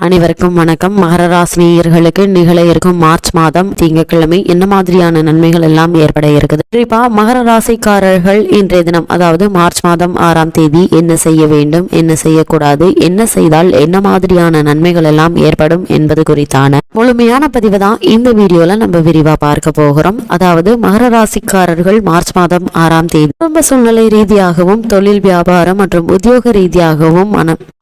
அனைவருக்கும் வணக்கம். மகர ராசினியர்களுக்கு நிகழ இருக்கும் மார்ச் மாதம் திங்கட்கிழமை என்ன மாதிரியான நன்மைகள் எல்லாம் ஏற்பட இருக்குது? குறிப்பா மகர ராசிக்காரர்கள் இன்றைய தினம், அதாவது மார்ச் மாதம் 6ஆம் தேதி என்ன செய்ய வேண்டும், என்ன செய்யக்கூடாது, என்ன செய்தால் என்ன மாதிரியான நன்மைகள் எல்லாம் ஏற்படும் என்பது குறித்தான முழுமையான பதிவு தான் இந்த வீடியோல நம்ம விரிவா பார்க்க போகிறோம். அதாவது மகர ராசிக்காரர்கள் மார்ச் மாதம் 6ஆம் தேதி குடும்ப சூழ்நிலை ரீதியாகவும், தொழில் வியாபாரம் மற்றும் உத்தியோக ரீதியாகவும்,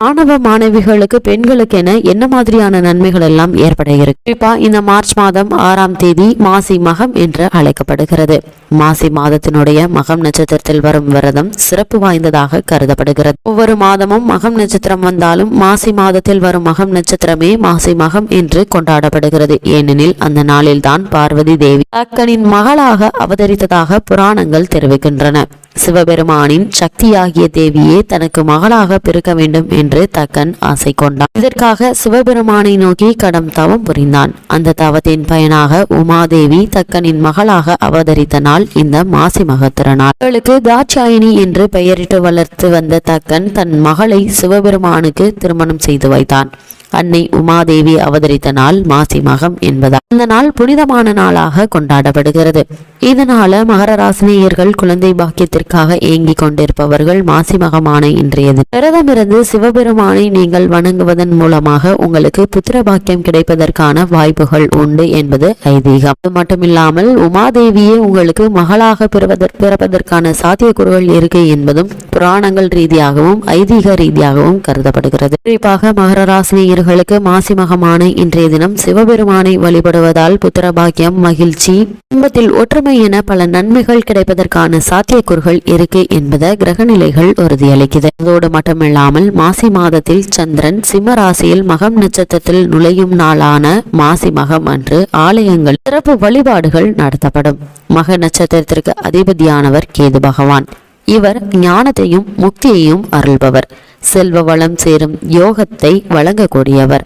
மாணவ மாணவிகளுக்கு, பெண்களுக்கு என என்ன மாதிரியான நன்மைகள் எல்லாம் ஏற்பட இருக்கு. குறிப்பா இந்த மார்ச் மாதம் 6ஆம் தேதி மாசி மகம் என்று அழைக்கப்படுகிறது. மாசி மாதத்தினுடைய மகம் நட்சத்திரத்தில் வரும் விரதம் சிறப்பு வாய்ந்ததாக கருதப்படுகிறது. ஒவ்வொரு மாதமும் மகம் நட்சத்திரம் வந்தாலும் மாசி மாதத்தில் வரும் மகம் நட்சத்திரமே மாசி மகம் என்று கொண்டாடப்படுகிறது. ஏனெனில் அந்த நாளில் தான் பார்வதி தேவி தக்கனின் மகளாக அவதரித்ததாக புராணங்கள் தெரிவிக்கின்றன. சிவபெருமானின் சக்தியாகிய தேவியே தனக்கு மகளாக பிறக்க வேண்டும் என்று தக்கன் ஆசை கொண்டான். இதற்காக சிவபெருமானை நோக்கி கடும் தவம் புரிந்தான். அந்த தவத்தின் பயனாக உமாதேவி தக்கனின் மகளாக அவதரித்த நாள் இந்த மாசி மக திருநாள். அவளுக்கு தாட்சாயினி என்று பெயரிட்டு வளர்த்து வந்த தக்கன் தன் மகளை சிவபெருமானுக்கு திருமணம் செய்து வைத்தான். அன்னை உமாதேவி அவதரித்த நாள் மாசி மகம் என்பதால் அந்த நாள் புனிதமான நாளாக கொண்டாடப்படுகிறது. இதனால மகர ராசினியர்கள் குழந்தை பாக்கியத்திற்காக ஏங்கிக் கொண்டிருப்பவர்கள் மாசி மகமான இன்றையது விரதமிருந்து சிவபெருமானை நீங்கள் வணங்குவதன் மூலமாக உங்களுக்கு புத்திர பாக்கியம் கிடைப்பதற்கான வாய்ப்புகள் உண்டு என்பது ஐதீகம். அது மட்டுமில்லாமல் உமாதேவியே உங்களுக்கு மகளாக பிறப்பதற்கான சாத்தியக்கூறுகள் இருக்கு என்பதும் புராணங்கள் ரீதியாகவும் ஐதீக ரீதியாகவும் கருதப்படுகிறது. குறிப்பாக மகர ராசினியர் மாசி மகமான இன்றைய தினம் சிவபெருமானை வழிபடுவதால் புத்திர பாக்கியம், மகிழ்ச்சி, குடும்பத்தில் ஒற்றுமை என பல நன்மைகள் கிடைப்பதற்கான சாத்தியக்கூறுகள் இருக்கு என்பதை கிரகநிலைகள் உறுதியளிக்கிறது. அதோடு மட்டுமில்லாமல் மாசி மாதத்தில் சந்திரன் சிம்ம ராசியில் மகம் நட்சத்திரத்தில் நுழையும் நாளான மாசி மகம் அன்று ஆலயங்கள் சிறப்பு வழிபாடுகள் நடத்தப்படும். மக நட்சத்திரத்திற்கு அதிபதியானவர் கேது பகவான். இவர் ஞானத்தையும் முக்தியையும் அருள்பவர். செல்வ வளம் சேரும் யோகத்தை வழங்கக்கூடியவர்.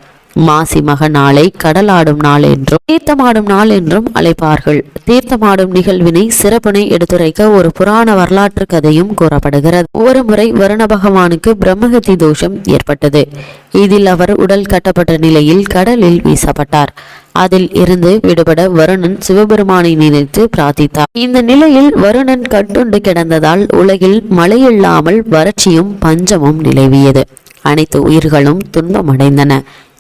மாசி மக நாளை கடலாடும் நாள் என்றும் தீர்த்தமாடும் நாள் என்றும் அழைப்பார்கள். தீர்த்தமாடும் நிகழ்வினை சிறப்பினை எடுத்துரைக்க ஒரு புராண வரலாற்று கதையும் கூறப்படுகிறது. ஒரு முறை வருண பகவானுக்கு பிரம்மகத்தி தோஷம் ஏற்பட்டது. இதில் அவர் உடல் கட்டப்பட்ட நிலையில் கடலில் வீசப்பட்டார். அதில் இருந்து விடுபட வருணன் சிவபெருமானை நினைத்து பிரார்த்தித்தார். இந்த நிலையில் வருணன் கட்டுண்டு கிடந்ததால் உலகில் மழையில்லாமல் வறட்சியும் பஞ்சமும் நிலவியது. அனைத்து உயிர்களும் துன்பமடைந்தன.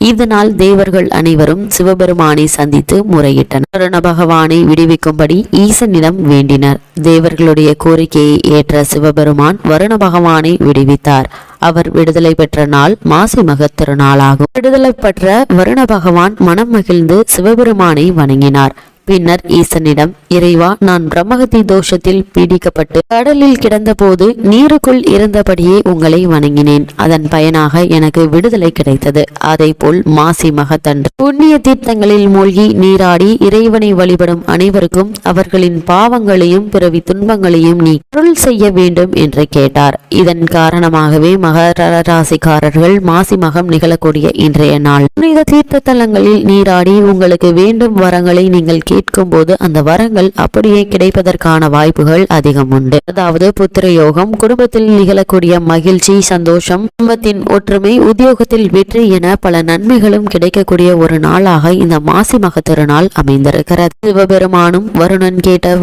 இதனால் தேவர்கள் அனைவரும் சிவபெருமானை சந்தித்து முறையிட்டனர். வருண பகவானை விடுவிக்கும்படி ஈசனிடம் வேண்டினர். தேவர்களுடைய கோரிக்கையை ஏற்ற சிவபெருமான் வருண பகவானை விடுவித்தார். அவர் விடுதலை பெற்ற நாள் மாசி மக திருநாளாகும். விடுதலை பெற்ற வருண பகவான் மனம் மகிழ்ந்து சிவபெருமானை வணங்கினார். பின்னர் ஈசனிடம், இறைவா, நான் பிரம்மகத்தி தோஷத்தில் பீடிக்கப்பட்டு கடலில் கிடந்த போது நீருக்குள் இருந்தபடியே உங்களை வணங்கினேன். அதன் பயனாக எனக்கு விடுதலை கிடைத்தது. அதை போல் மாசி மகத்தன்று புண்ணிய தீர்த்தங்களில் மூழ்கி நீராடி இறைவனை வழிபடும் அனைவருக்கும் அவர்களின் பாவங்களையும் பிறவி துன்பங்களையும் நீ அருள் செய்ய வேண்டும் என்று கேட்டார். இதன் காரணமாகவே மகர ராசிக்காரர்கள் மாசி மகம் நிகழக்கூடிய இன்றைய நாள் புனித தீர்த்த தலங்களில் நீராடி உங்களுக்கு வேண்டும் வரங்களை நீங்கள் கேட்கும் போது அந்த வரங்கள் அப்படியே கிடைப்பதற்கான வாய்ப்புகள் அதிகம் உண்டு. அதாவது புத்திர யோகம், குடும்பத்தில் நிகழக்கூடிய மகிழ்ச்சி, சந்தோஷம், குடும்பத்தின் ஒற்றுமை, உத்தியோகத்தில் வெற்றி என பல நன்மைகளும் கிடைக்கக்கூடிய ஒரு நாளாக இந்த மாசி மக திருநாள் அமைந்திருக்கிறது. சிவபெருமானும் வருணன் கேட்ட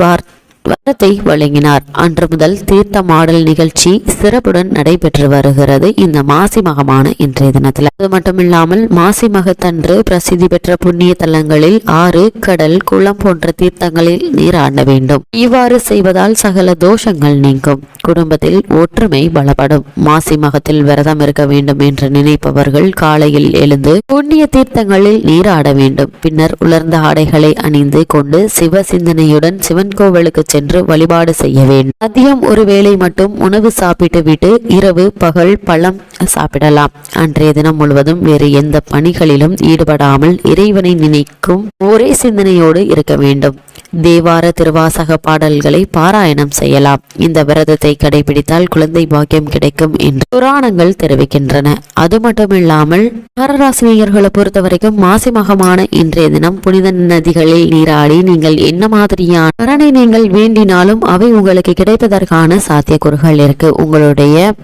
வரத்தை வழங்கினார். அன்று முதல் தீர்த்தமாடல் நிகழ்ச்சி சிறப்புடன் நடைபெற்று வருகிறது இந்த மாசி மகமான இன்றைய தினத்தில். அது மட்டுமில்லாமல் மாசி மகத்தன்று பிரசித்தி பெற்ற புண்ணிய தலங்களில் ஆறு, கடல், குளம் போன்ற தீர்த்தங்களில் நீராட வேண்டும். இவ்வாறு செய்வதால் சகல தோஷங்கள் நீங்கும். குடும்பத்தில் ஒற்றுமை பலப்படும். மாசி மகத்தில் விரதம் இருக்க வேண்டும் என்று நினைப்பவர்கள் காலையில் எழுந்து புண்ணிய தீர்த்தங்களில் நீராட வேண்டும். பின்னர் உலர்ந்த ஆடைகளை அணிந்து கொண்டு சிவ சிந்தனையுடன் சிவன் கோவிலுக்கு சென்று வழிபாடு செய்ய வேண்டும். மதியம் ஒரு வேளை மட்டும் உணவு சாப்பிட்டு விட்டு இரவு பகல் பழம் சாப்பிடலாம். அன்றைய தினம் முழுவதும் வேறு எந்த பணிகளிலும் ஈடுபடாமல் இறைவனை நினைக்கும் ஒரே சிந்தனையோடு இருக்க வேண்டும். தேவார திருவாசக பாடல்களை பாராயணம் செய்யலாம். இந்த விரதத்தை கடைபிடித்தால் குழந்தை பாக்கியம் கிடைக்கும் என்று புராணங்கள் தெரிவிக்கின்றன. அது மட்டுமில்லாமல் மகராசினியர்களை பொறுத்த வரைக்கும் மாசி மகமான இன்றைய தினம் புனித நதிகளில் நீராடி நீங்கள் என்ன மாதிரியான வரனை நீங்கள் வேண்டினாலும் அவை உங்களுக்கு கிடைப்பதற்கான சாத்தியக்கூறுகள் இருக்கு. உங்களுடைய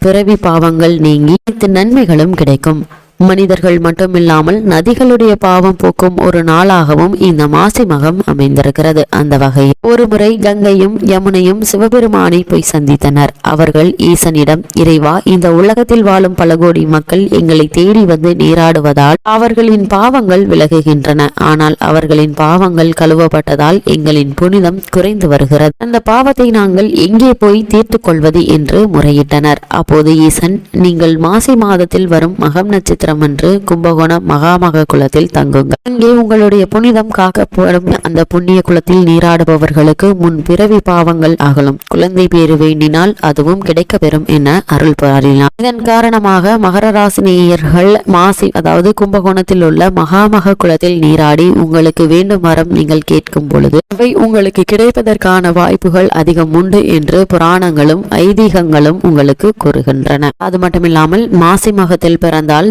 பிறவி பாவங்கள் நீங்கி நன்மைகளும் கிடைக்கும். மனிதர்கள் மட்டுமில்லாமல் நதிகளுடைய பாவம் போக்கும் ஒரு நாளாகவும் இந்த மாசி மகம் அமைந்திருக்கிறது. அந்த வகையில் ஒருமுறை கங்கையும் யமுனையும் சிவபெருமானை போய் சந்தித்தனர். அவர்கள் ஈசனிடம், இறைவா, இந்த உலகத்தில் வாழும் பல கோடி மக்கள் எங்களை தேடி வந்து நீராடுவதால் அவர்களின் பாவங்கள் விலகுகின்றன. ஆனால் அவர்களின் பாவங்கள் கழுவப்பட்டதால் எங்களின் புனிதம் குறைந்து வருகிறது. அந்த பாவத்தை நாங்கள் எங்கே போய் தீர்த்து கொள்வது என்று முறையிட்டனர். அப்போது ஈசன், நீங்கள் மாசி மாதத்தில் வரும் மகம் நட்சத்திரம் அன்று கும்பகோணம் மகாமக குளத்தில் தங்குங்கள். அங்கே உங்களுடைய புனிதம் காக்கப்படும். அந்த புண்ணிய குளத்தில் நீராடுபவர்களுக்கு முன் பிறவி பாவங்கள் அகலும். குழந்தை பேறு வேண்டினால் அதுவும் கிடைக்க பெறும் என அருள் பாரினார். இதன் காரணமாக மகர ராசி நேயர்கள் மாசி அதாவது கும்பகோணத்தில் உள்ள மகாமக குளத்தில் நீராடி உங்களுக்கு வேண்டும் வரம் நீங்கள் கேட்கும் பொழுது அவை உங்களுக்கு கிடைப்பதற்கான வாய்ப்புகள் அதிகம் உண்டு என்று புராணங்களும் ஐதீகங்களும் உங்களுக்கு கூறுகின்றன. அது மட்டுமில்லாமல் மாசி மகத்தில் பிறந்தால்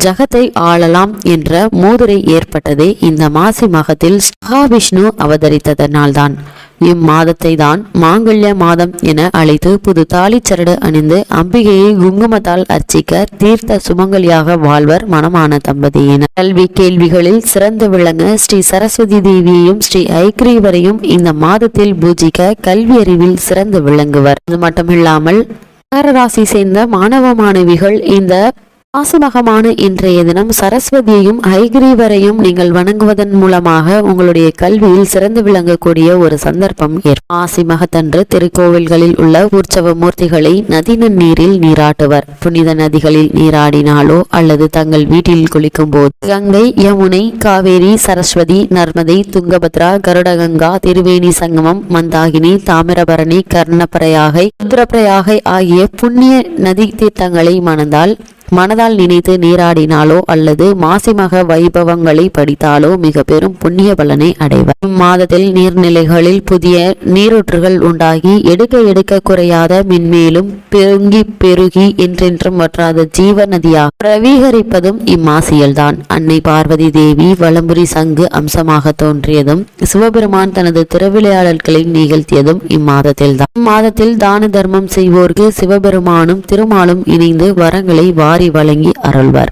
ஜகத்தை ஆளலாம் என்ற மூதுரை ஏற்பட்டதே இந்த மாசி மகத்தில் மகாவிஷ்ணு அவதரித்ததனால்தான். இம்மாதத்தை தான் மாங்கல்ய மாதம் என அழைத்து புது தாலிச்சரடு அணிந்து அம்பிகையை குங்குமத்தால் அர்ச்சிக்க தீர்த்த சுமங்கலியாக வாழ்வர் மனமான தம்பதியினர். கல்வி கேள்விகளில் சிறந்து விளங்க ஸ்ரீ சரஸ்வதி தேவியையும் ஸ்ரீ ஐக்ரீவரையும் இந்த மாதத்தில் பூஜிக்க கல்வி அறிவில் சிறந்து விளங்குவர். அது மட்டுமில்லாமல் மகர ராசி சேர்ந்த மாணவ மாணவிகள் இந்த மாசிமகமான இன்றைய தினம் சரஸ்வதியையும் ஐகிரீவரையும் நீங்கள் வணங்குவதன் மூலமாக உங்களுடைய கல்வியில் சிறந்து விளங்கக்கூடிய ஒரு சந்தர்ப்பம் ஏற்படும். மாசி மகத்தன்று திருக்கோவில்களில் உள்ள உற்சவ மூர்த்திகளை நதி நன்னீரில் நீராட்டுவர். புனித நதிகளில் நீராடினாலோ அல்லது தங்கள் வீட்டில் குளிக்கும் போது கங்கை, யமுனை, காவேரி, சரஸ்வதி, நர்மதை, துங்கபத்ரா, கருடகங்கா, திருவேணி சங்கமம், மந்தாகினி, தாமிரபரணி, கர்ணப்பிரயாகை, ருத்ரப்பிரயாகை ஆகிய புண்ணிய நதி தீர்த்தங்களை மனதால் நினைத்து நீராடினாலோ அல்லது மாசிமக வைபவங்களை படித்தாலோ மிக பெரும் புண்ணிய பலனை அடைவர். இம்மாதத்தில் நீர்நிலைகளில் புதிய நீரூற்றுகள் உண்டாகி எடுக்க குறையாத மென்மேலும் பெருகி என்றென்றும் வற்றாத ஜீவ நதியாக பிரவீகரிப்பதும் இம்மாசியில்தான். அன்னை பார்வதி தேவி வலம்புரி சங்கு அம்சமாக தோன்றியதும் சிவபெருமான் தனது திருவிளையாடல்களை நிகழ்த்தியதும் இம்மாதத்தில்தான். இம்மாதத்தில் தான தர்மம் செய்வோருக்கு சிவபெருமானும் திருமாலும் இணைந்து வரங்களை வழங்கி அருள்வர்.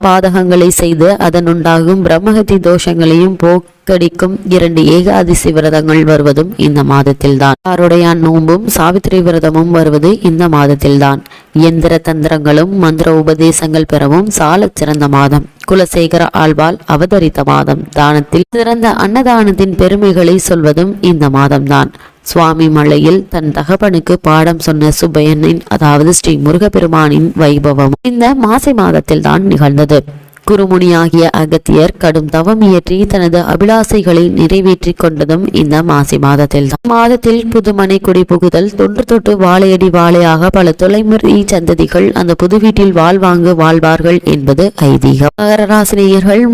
பாதகங்களை செய்து அதனுண்டாகும் பிரம்மஹத்தி தோஷங்களையும் போக்கடிக்கும் 2 ஏகாதசி விரதங்கள் வருவதும் இந்த மாதத்தில்தான். ஆருடையான் நோன்பும் சாவித்திரி விரதமும் வருவது இந்த மாதத்தில்தான். எந்திர தந்திரங்களும் மந்திர உபதேசங்கள் பெறவும் சால சிறந்த மாதம். குலசேகர ஆழ்வாள் அவதரித்த மாதம். தானத்தில் சிறந்த அன்னதானத்தின் பெருமைகளை சொல்வதும் இந்த மாதம்தான். சுவாமி மலையில் தன் தகப்பனுக்கு பாடம் சொன்ன சுப்பையனின் அதாவது ஸ்ரீ முருகப்பெருமானின் வைபவம் இந்த மாசி மாதத்தில் தான் நிகழ்ந்தது. குருமுனியாகிய அகத்தியர் கடும் தவம் இயற்றி தனது அபிலாசைகளை நிறைவேற்றி கொண்டதும் இந்த மாசி மாதத்தில் தான். மாதத்தில் புதுமனை குடி புகுதல், தொன்று தொட்டு வாழையடி வாழையாக பல தொலைமுறை சந்ததிகள் அந்த புது வீட்டில் வாழ்வார்கள் என்பது ஐதீகம். மகர ராசினியர்கள்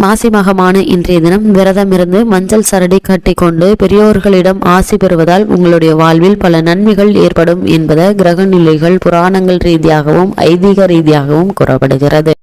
மாசி மகமான இன்றைய தினம் விரதமிருந்து மஞ்சள் சரடி கட்டி கொண்டு பெரியோர்களிடம் ஆசி பெறுவதால் உங்களுடைய வாழ்வில் பல நன்மைகள் ஏற்படும் என்பது கிரக நிலைகள் புராணங்கள் ரீதியாகவும் ஐதீக ரீதியாகவும் கூறப்படுகிறது.